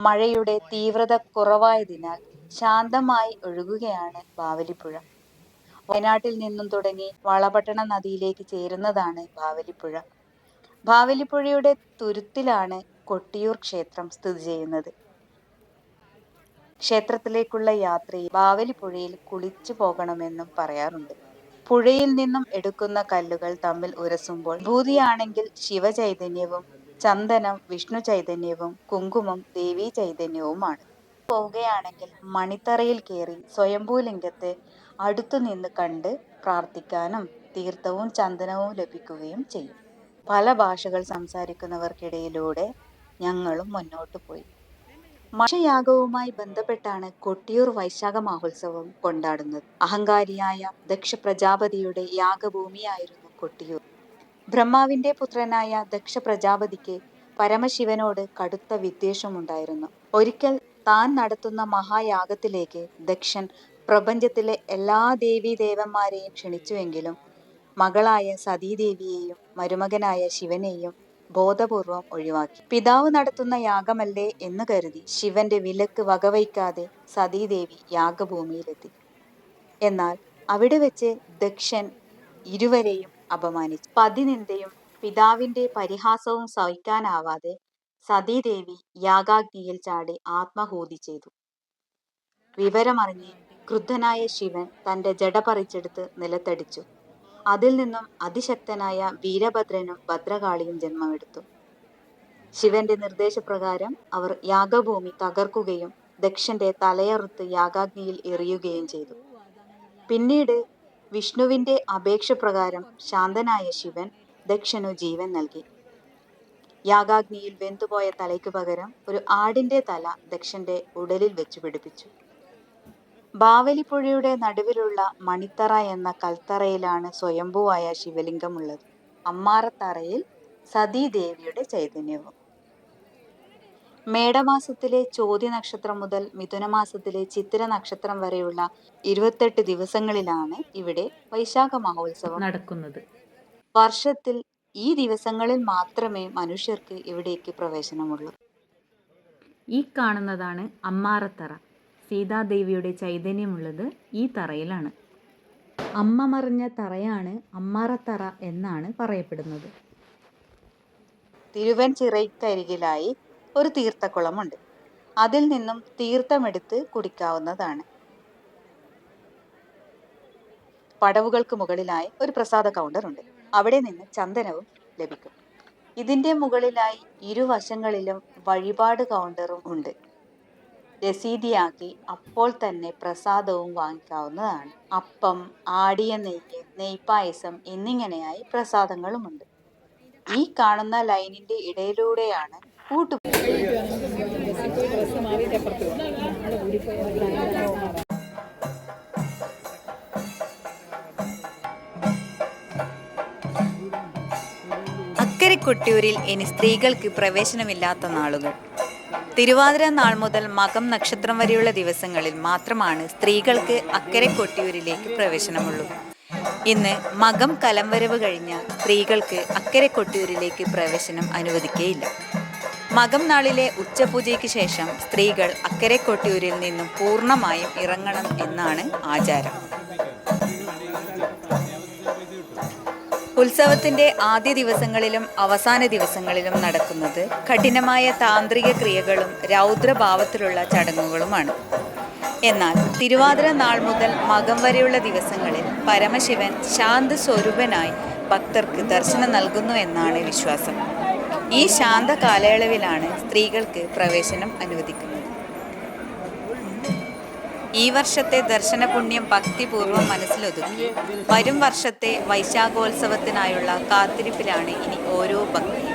മഴയുടെ തീവ്രത കുറവായതിനാൽ ശാന്തമായി ഒഴുകുകയാണ് ബാവലിപ്പുഴ. വയനാട്ടിൽ നിന്നും തുടങ്ങി വളപട്ടണം നദിയിലേക്ക് ചേരുന്നതാണ് ബാവലിപ്പുഴ. ബാവലിപ്പുഴയുടെ തുരുത്തിലാണ് കൊട്ടിയൂർ ക്ഷേത്രം സ്ഥിതി ചെയ്യുന്നത്. ക്ഷേത്രത്തിലേക്കുള്ള യാത്രയിൽ ബാവലിപ്പുഴയിൽ കുളിച്ചു പോകണമെന്നും പറയാറുണ്ട്. പുഴയിൽ നിന്നും എടുക്കുന്ന കല്ലുകൾ തമ്മിൽ ഉരസുമ്പോൾ ഭൂതിയാണെങ്കിൽ ശിവചൈതന്യവും, ചന്ദനം വിഷ്ണു ചൈതന്യവും, കുങ്കുമം ദേവീ ചൈതന്യവുമാണ്. പോവുകയാണെങ്കിൽ മണിത്തറയിൽ കയറി സ്വയംഭൂലിംഗത്തെ അടുത്തുനിന്ന് കണ്ട് പ്രാർത്ഥിക്കാനും തീർത്ഥവും ചന്ദനവും ലഭിക്കുകയും ചെയ്യും. പല ഭാഷകൾ സംസാരിക്കുന്നവർക്കിടയിലൂടെ ഞങ്ങളും മുന്നോട്ടു പോയി. മഷയാഗവുമായി ബന്ധപ്പെട്ടാണ് കൊട്ടിയൂർ വൈശാഖ മഹോത്സവം കൊണ്ടാടുന്നത്. അഹങ്കാരിയായ ദക്ഷ പ്രജാപതിയുടെ യാഗഭൂമിയായിരുന്നു കൊട്ടിയൂർ. ബ്രഹ്മാവിന്റെ പുത്രനായ ദക്ഷ പ്രജാപതിക്ക് പരമശിവനോട് കടുത്ത വിദ്വേഷമുണ്ടായിരുന്നു. ഒരിക്കൽ താൻ നടത്തുന്ന മഹായാഗത്തിലേക്ക് ദക്ഷൻ പ്രപഞ്ചത്തിലെ എല്ലാ ദേവീദേവന്മാരെയും ക്ഷണിച്ചുവെങ്കിലും മകളായ സതീദേവിയെയും മരുമകനായ ശിവനെയും ബോധപൂർവം ഒഴിവാക്കി. പിതാവ് നടത്തുന്ന യാഗമല്ലേ എന്ന് കരുതി ശിവന്റെ വിലക്ക് വകവയ്ക്കാതെ സതീദേവി യാഗഭൂമിയിലെത്തി. എന്നാൽ അവിടെ വെച്ച് ദക്ഷൻ ഇരുവരെയും അപമാനിച്ചു. പതിനിന്ദയും പിതാവിന്റെ പരിഹാസവും സഹിക്കാനാവാതെ സതീദേവി യാഗാഗ്നിയിൽ ചാടി ആത്മാഹൂതി ചെയ്തു. വിവരമറിഞ്ഞ് ക്രുദ്ധനായ ശിവൻ തന്റെ ജട പറിച്ചെടുത്ത് നിലത്തടിച്ചു. അതിൽ നിന്നും അതിശക്തനായ വീരഭദ്രനും ഭദ്രകാളിയും ജന്മമെടുത്തു. ശിവന്റെ നിർദ്ദേശപ്രകാരം അവർ യാഗഭൂമി തകർക്കുകയും ദക്ഷന്റെ തലയറുത്ത് യാഗാഗ്നിയിൽ എറിയുകയും ചെയ്തു. പിന്നീട് വിഷ്ണുവിന്റെ അപേക്ഷ പ്രകാരം ശാന്തനായ ശിവൻ ദക്ഷനു ജീവൻ നൽകി. യാഗാഗ്നിയിൽ വെന്തുപോയ തലയ്ക്ക് പകരം ഒരു ആടിന്റെ തല ദക്ഷന്റെ ഉടലിൽ വെച്ചു പിടിപ്പിച്ചു. ബാവലിപ്പുഴയുടെ നടുവിലുള്ള മണിത്തറ എന്ന കൽത്തറയിലാണ് സ്വയംഭൂവായ ശിവലിംഗമുള്ളത്. അമ്മാറത്തറയിൽ സതീദേവിയുടെ ചൈതന്യവും. മേടമാസത്തിലെ ചോതി നക്ഷത്രം മുതൽ മിഥുനമാസത്തിലെ ചിത്തിര നക്ഷത്രം വരെയുള്ള 28 ദിവസങ്ങളിലാണ് ഇവിടെ വൈശാഖ മഹോത്സവം നടക്കുന്നത്. വർഷത്തിൽ ഈ ദിവസങ്ങളിൽ മാത്രമേ മനുഷ്യർക്ക് ഇവിടേക്ക് പ്രവേശനമുള്ളൂ. ഈ കാണുന്നതാണ് അമ്മാറത്തറ. സീതാദേവിയുടെ ചൈതന്യമുള്ളത് ഈ തറയിലാണ്. അമ്മ മറിഞ്ഞ തറയാണ് അമ്മാറത്തറ എന്നാണ് പറയപ്പെടുന്നത്. തിരുവൻചിറയ്ക്കരികിലായി ഒരു തീർത്ഥക്കുളമുണ്ട്. അതിൽ നിന്നും തീർത്ഥമെടുത്ത് കുടിക്കാവുന്നതാണ്. പടവുകൾക്ക് മുകളിലായി ഒരു പ്രസാദ കൗണ്ടർ ഉണ്ട്. അവിടെ നിന്ന് ചന്ദനവും ലഭിക്കും. ഇതിന്റെ മുകളിലായി ഇരുവശങ്ങളിലും വഴിപാട് കൗണ്ടറും ഉണ്ട്. രസീതിയാക്കി അപ്പോൾ തന്നെ പ്രസാദവും വാങ്ങിക്കാവുന്നതാണ്. അപ്പം, ആടിയ നെയ്യ്, നെയ്പായസം എന്നിങ്ങനെയായി പ്രസാദങ്ങളുമുണ്ട്. ഈ കാണുന്ന ലൈനിന്റെ ഇടയിലൂടെയാണ് അക്കരെ കൊട്ടിയൂരിൽ ഇനി സ്ത്രീകൾക്ക് പ്രവേശനമില്ലാത്ത നാളുകൾ. തിരുവാതിര നാൾ മുതൽ മകം നക്ഷത്രം വരെയുള്ള ദിവസങ്ങളിൽ മാത്രമാണ് സ്ത്രീകൾക്ക് അക്കരെ കൊട്ടിയൂരിലേക്ക് പ്രവേശനമുള്ളൂ. ഇന്ന് മകം കലംവരവ് കഴിഞ്ഞ സ്ത്രീകൾക്ക് അക്കരെ കൊട്ടിയൂരിലേക്ക് പ്രവേശനം അനുവദിക്കുകയില്ല. മകം നാളിലെ ഉച്ചപൂജയ്ക്ക് ശേഷം സ്ത്രീകൾ അക്കരെ കൊട്ടിയൂരിൽ നിന്നും പൂർണ്ണമായും ഇറങ്ങണം എന്നാണ് ആചാരം. ഉത്സവത്തിന്റെ ആദ്യ ദിവസങ്ങളിലും അവസാന ദിവസങ്ങളിലും നടക്കുന്നത് കഠിനമായ താന്ത്രിക ക്രിയകളും രൗദ്രഭാവത്തിലുള്ള ചടങ്ങുകളുമാണ്. എന്നാൽ തിരുവാതിര നാൾ മുതൽ മകം വരെയുള്ള ദിവസങ്ങളിൽ പരമശിവൻ ശാന്ത സ്വരൂപനായി ഭക്തർക്ക് ദർശനം നൽകുന്നു എന്നാണ് വിശ്വാസം. ഈ ശാന്ത കാലയളവിലാണ് സ്ത്രീകൾക്ക് പ്രവേശനം അനുവദിക്കുന്നത്. ഈ വർഷത്തെ ദർശന പുണ്യം ഭക്തിപൂർവ്വം മനസ്സിലൊതുക്കി വരും വർഷത്തെ വൈശാഖോത്സവത്തിനായുള്ള കാത്തിരിപ്പിലാണ് ഇനി ഓരോ ഭക്തരും.